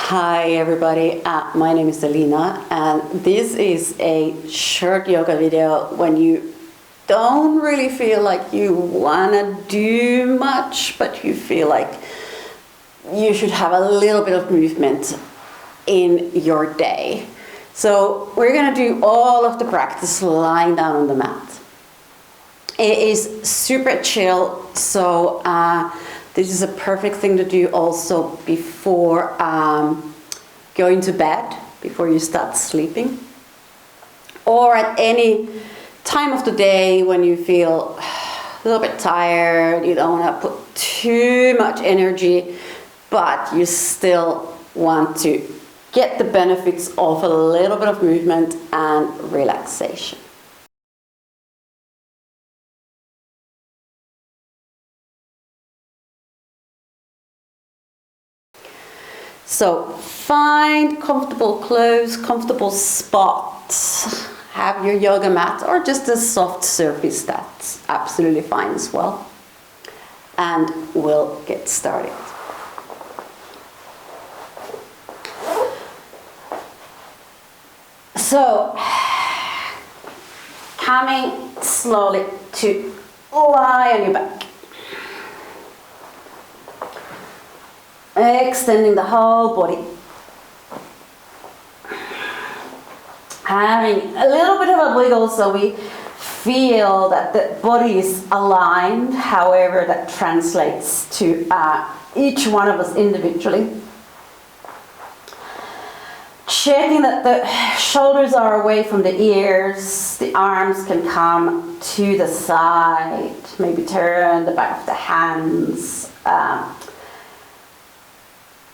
Hi everybody, my name is Alina and this is a short yoga video when you don't really feel like you want to do much, but you feel like you should have a little bit of movement in your day. So we're going to do all of the practice lying down on the mat. It is super chill, so this is a perfect thing to do also before going to bed, before you start sleeping. Or at any time of the day when you feel a little bit tired, you don't want to put too much energy, but you still want to get the benefits of a little bit of movement and relaxation. So find comfortable clothes, comfortable spots. Have your yoga mat or just a soft surface, that's absolutely fine as well. And we'll get started. So, coming slowly to lie on your back. Extending the whole body. Having a little bit of a wiggle so we feel that the body is aligned, however that translates to each one of us individually. Checking that the shoulders are away from the ears, the arms can come to the side, maybe turn the back of the hands,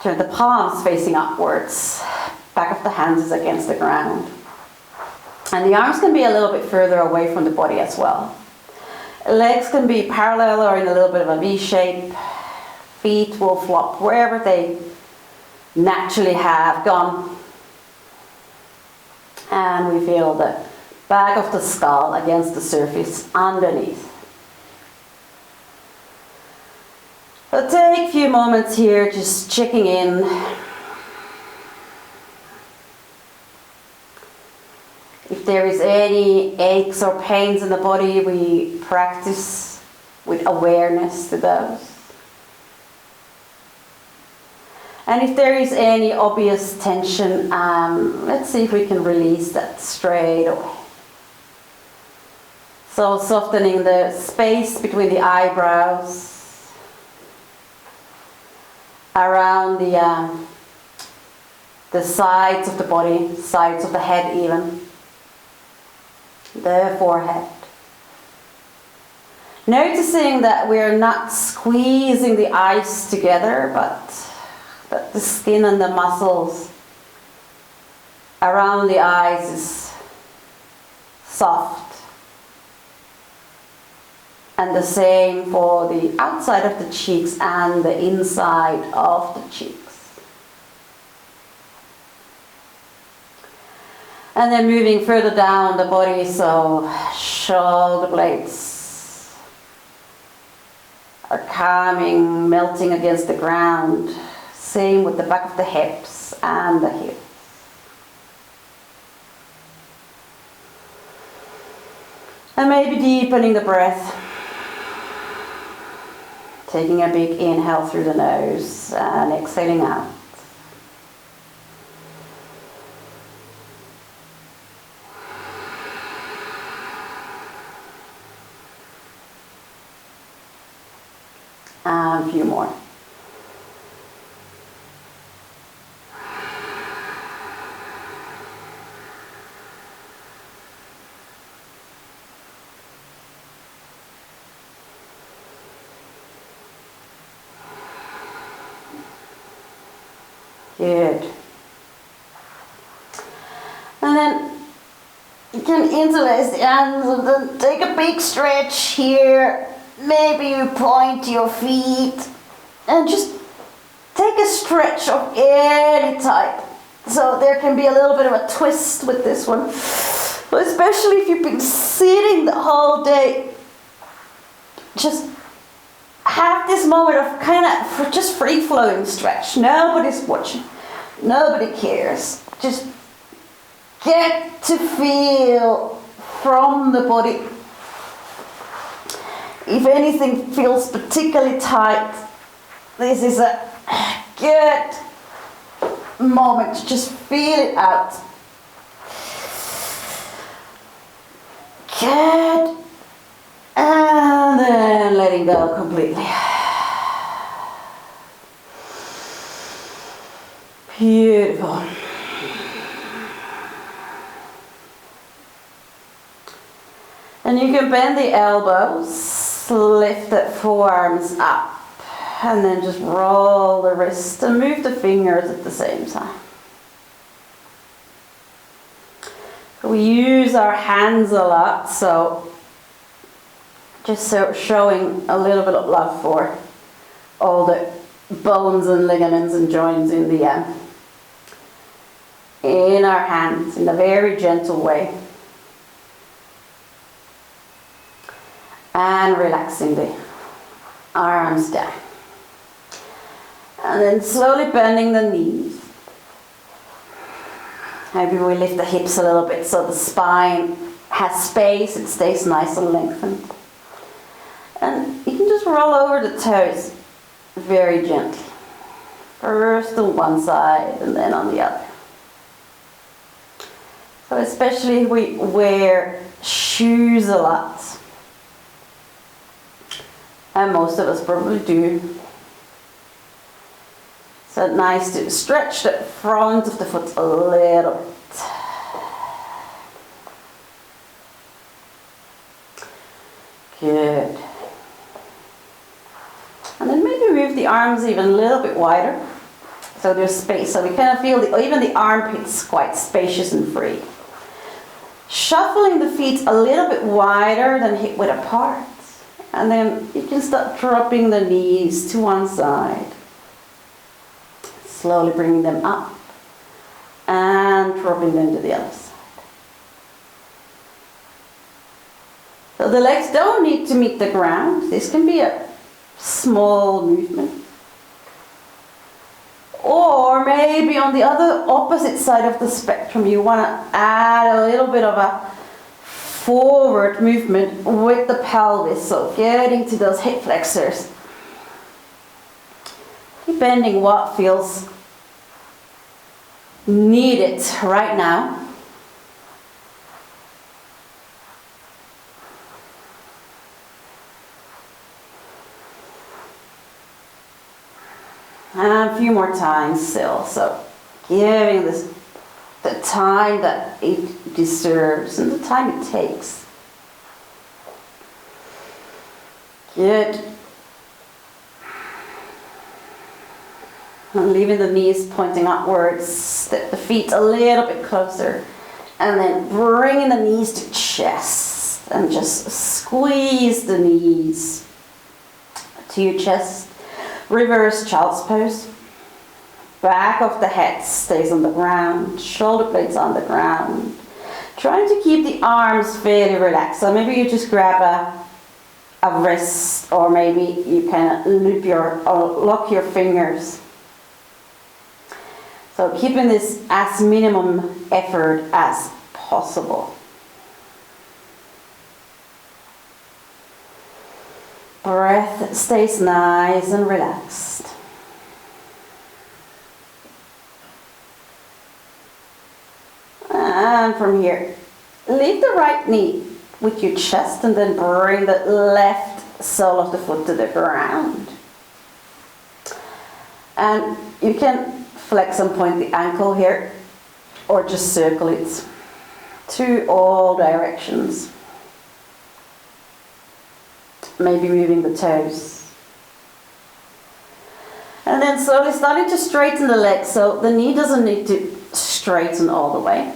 turn the palms facing upwards, back of the hands is against the ground. And the arms can be a little bit further away from the body as well. Legs can be parallel or in a little bit of a V shape. Feet will flop wherever they naturally have gone. And we feel the back of the skull against the surface underneath. So take a few moments here just checking in. If there is any aches or pains in the body, we practice with awareness to those. And if there is any obvious tension, let's see if we can release that straight away. So softening the space between the eyebrows, around the sides of the body, sides of the head even, the forehead. Noticing that we're not squeezing the eyes together, but that the skin and the muscles around the eyes is soft. And the same for the outside of the cheeks and the inside of the cheeks. And then moving further down the body, so shoulder blades are calming, melting against the ground. Same with the back of the hips and the hips. And maybe deepening the breath. Taking a big inhale through the nose and exhaling out. And a few more. Good. And then you can interlace the hands and then take a big stretch here. Maybe you point your feet and just take a stretch of any type. So there can be a little bit of a twist with this one. But especially if you've been sitting the whole day, just have this moment of kind of just free-flowing stretch. Nobody's watching. Nobody cares. Just get to feel from the body. If anything feels particularly tight, this is a good moment to just feel it out. Good. And then letting go completely. Beautiful. And you can bend the elbows, lift the forearms up, and then just roll the wrist and move the fingers at the same time. We use our hands a lot, so just showing a little bit of love for all the bones and ligaments and joints in our hands in a very gentle way. And relaxing the arms down. And then slowly bending the knees. Maybe we lift the hips a little bit so the spine has space, it stays nice and lengthened. And you can just roll over the toes very gently. First on one side and then on the other. So especially if we wear shoes a lot, and most of us probably do. So nice to stretch the front of the foot a little bit. Good. And then maybe move the arms even a little bit wider. So there's space. So we kind of feel even the armpits quite spacious and free. Shuffling the feet a little bit wider than hip width apart. And then you can start dropping the knees to one side. Slowly bringing them up. And dropping them to the other side. So the legs don't need to meet the ground. This can be a small movement. Or maybe on the other opposite side of the spectrum, you want to add a little bit of a forward movement with the pelvis, so getting to those hip flexors. Keep bending what feels needed right now. And a few more times still, so giving this the time that it deserves and the time it takes. Good. And leaving the knees pointing upwards, step the feet a little bit closer, and then bringing the knees to chest and just squeeze the knees to your chest. Reverse child's pose. Back of the head stays on the ground, shoulder blades on the ground. Trying to keep the arms fairly relaxed. So maybe you just grab a wrist, or maybe you can lock your fingers. So keeping this as minimum effort as possible. Breath stays nice and relaxed. And from here, lift the right knee with your chest and then bring the left sole of the foot to the ground. And you can flex and point the ankle here, or just circle it to all directions. Maybe moving the toes. And then slowly starting to straighten the legs, so the knee doesn't need to straighten all the way.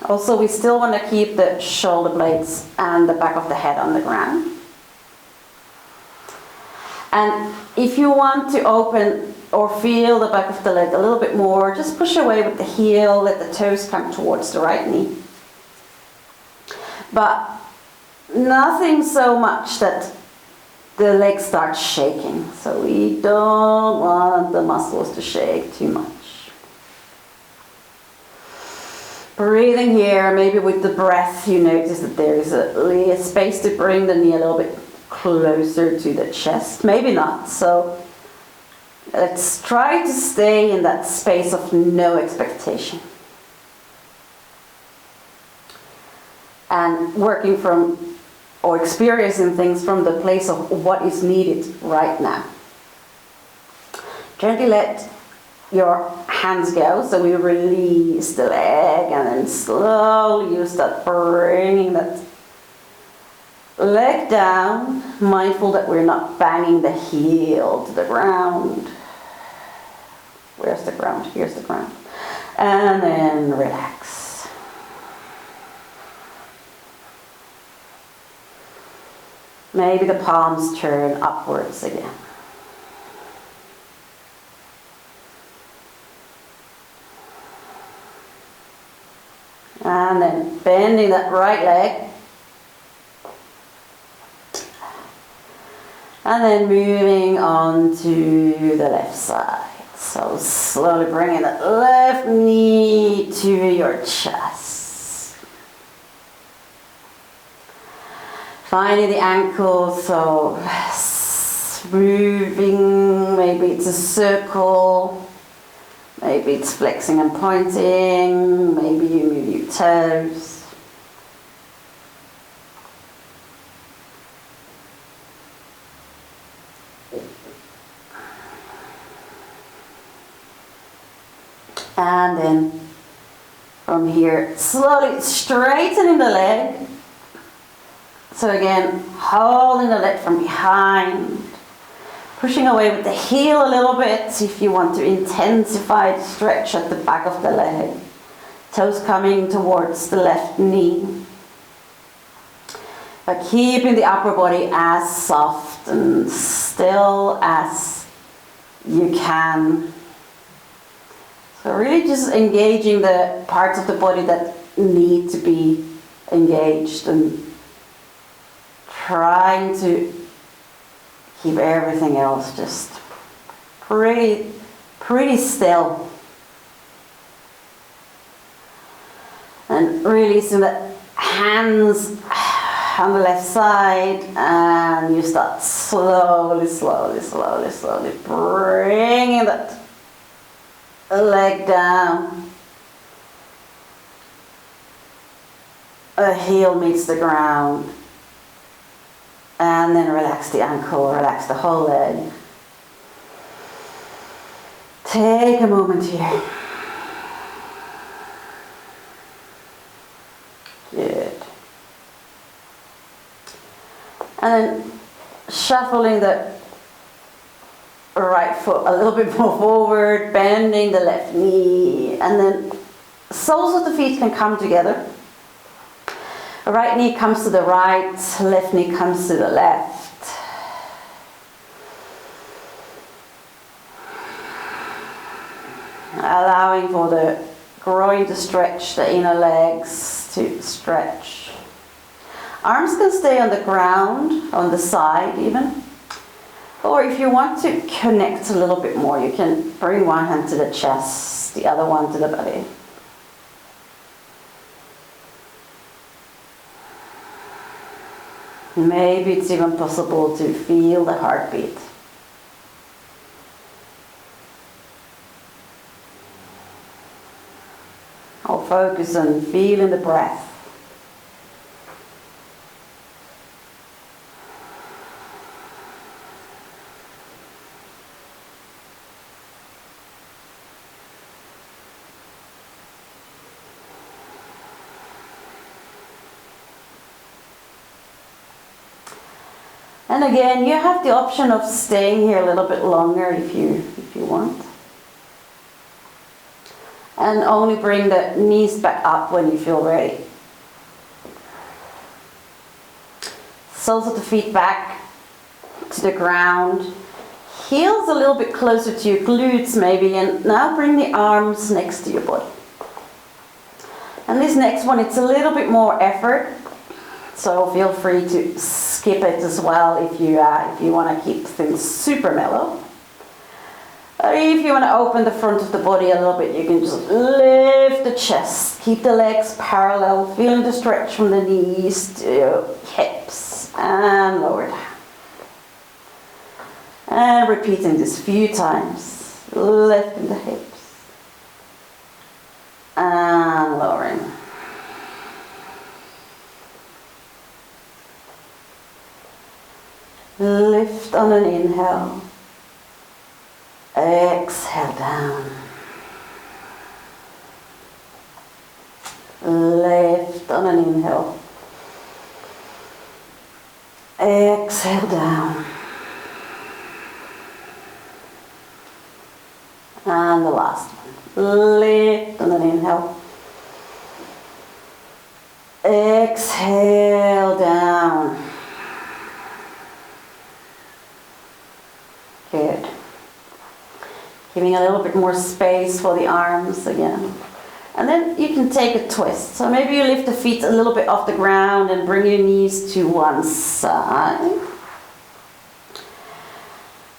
Also, we still want to keep the shoulder blades and the back of the head on the ground. And if you want to open or feel the back of the leg a little bit more, just push away with the heel, let the toes come towards the right knee. But nothing so much that the leg starts shaking. So we don't want the muscles to shake too much. breathing here, maybe with the breath you notice that there is a space to bring the knee a little bit closer to the chest. Maybe not. So let's try to stay in that space of no expectation. And working from, or experiencing things from the place of what is needed right now. Gently let your hands go, so we release the leg, and then slowly you start bringing that leg down, mindful that we're not banging the heel to the ground. Where's the ground? Here's the ground. And then relax. Maybe the palms turn upwards again. And then bending that right leg. And then moving on to the left side. So slowly bringing that left knee to your chest. Finding the ankle, so moving, maybe it's a circle, maybe it's flexing and pointing, maybe you move your toes. And then from here, slowly straightening the leg. So again, holding the leg from behind, pushing away with the heel a little bit if you want to intensify the stretch at the back of the leg. Toes coming towards the left knee. But keeping the upper body as soft and still as you can. So really just engaging the parts of the body that need to be engaged and trying to keep everything else just pretty still. And releasing the hands on the left side, and you start slowly bringing that leg down. The heel meets the ground. And then relax the ankle, relax the whole leg. Take a moment here. Good. And then shuffling the right foot a little bit more forward, bending the left knee, and then soles of the feet can come together. The right knee comes to the right, left knee comes to the left. Allowing for the groin to stretch, the inner legs to stretch. Arms can stay on the ground, on the side even. Or if you want to connect a little bit more, you can bring one hand to the chest, the other one to the belly. Maybe it's even possible to feel the heartbeat. Or focus on feeling the breath. And again, you have the option of staying here a little bit longer if you want. And only bring the knees back up when you feel ready. Soles of the feet back to the ground. Heels a little bit closer to your glutes maybe, and now bring the arms next to your body. And this next one, it's a little bit more effort. So feel free to skip it as well if you want to keep things super mellow. If you want to open the front of the body a little bit, you can just lift the chest. Keep the legs parallel, feeling the stretch from the knees to hips and lower down. And repeating this a few times. Lifting the hips and lowering. Lift on an inhale. Exhale down. Lift on an inhale. Exhale down. And the last one. Lift on an inhale. Exhale down. Good. Giving a little bit more space for the arms again. And then you can take a twist. So maybe you lift the feet a little bit off the ground and bring your knees to one side.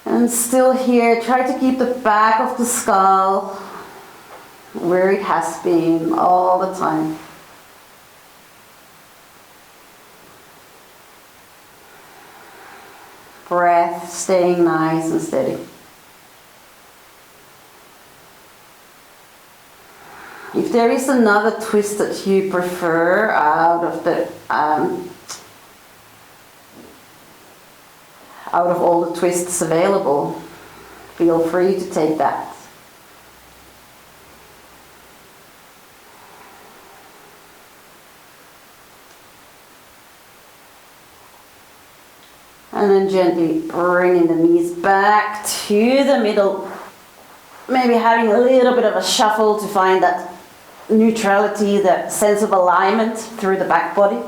And still here, try to keep the back of the skull where it has been all the time. Breath staying nice and steady. If there is another twist that you prefer out of all the twists available, feel free to take that. And then gently bringing the knees back to the middle. Maybe having a little bit of a shuffle to find that neutrality, that sense of alignment through the back body.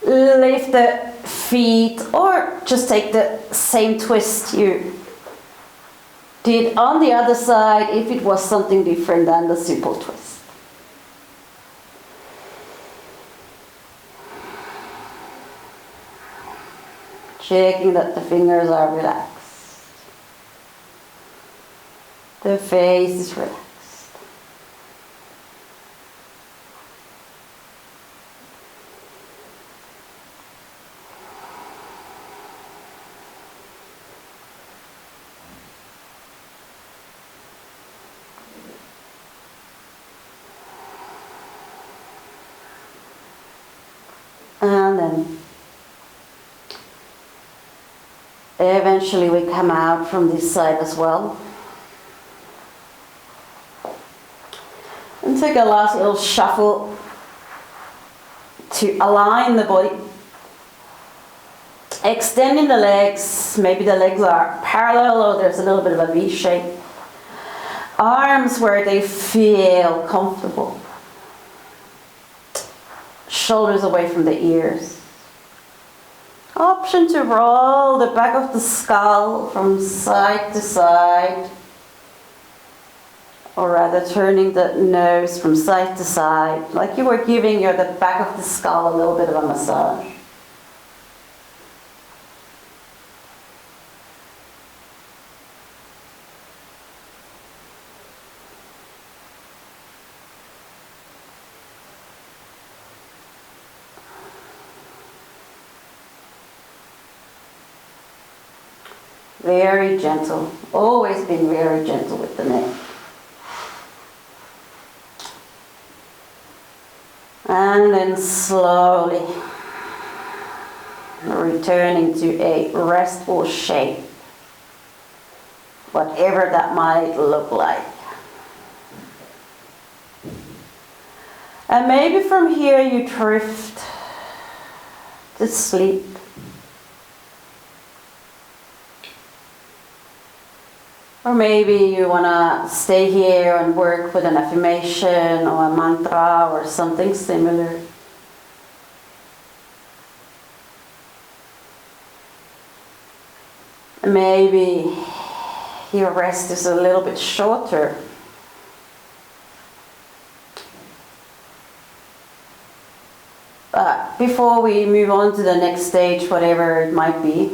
Lift the feet or just take the same twist you did on the other side if it was something different than the simple twist. Checking that the fingers are relaxed. The face is relaxed. And then eventually we come out from this side as well. And take a last little shuffle to align the body. Extending the legs, maybe the legs are parallel or there's a little bit of a V shape. Arms where they feel comfortable. Shoulders away from the ears. Option to roll the back of the skull from side to side. Or rather turning the nose from side to side, like you were giving the back of the skull a little bit of a massage. Very gentle, always been very gentle with the neck. And then slowly returning to a restful shape, whatever that might look like. And maybe from here you drift to sleep. Or maybe you want to stay here and work with an affirmation or a mantra or something similar. Maybe your rest is a little bit shorter. But before we move on to the next stage, whatever it might be,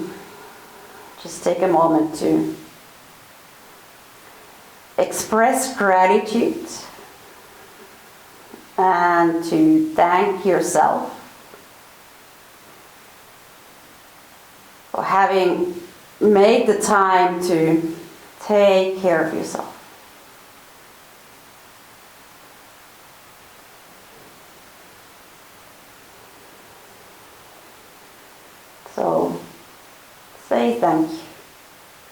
just take a moment to express gratitude and to thank yourself for having made the time to take care of yourself. So say thank you.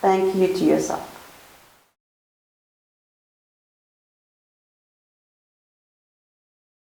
Thank you to yourself.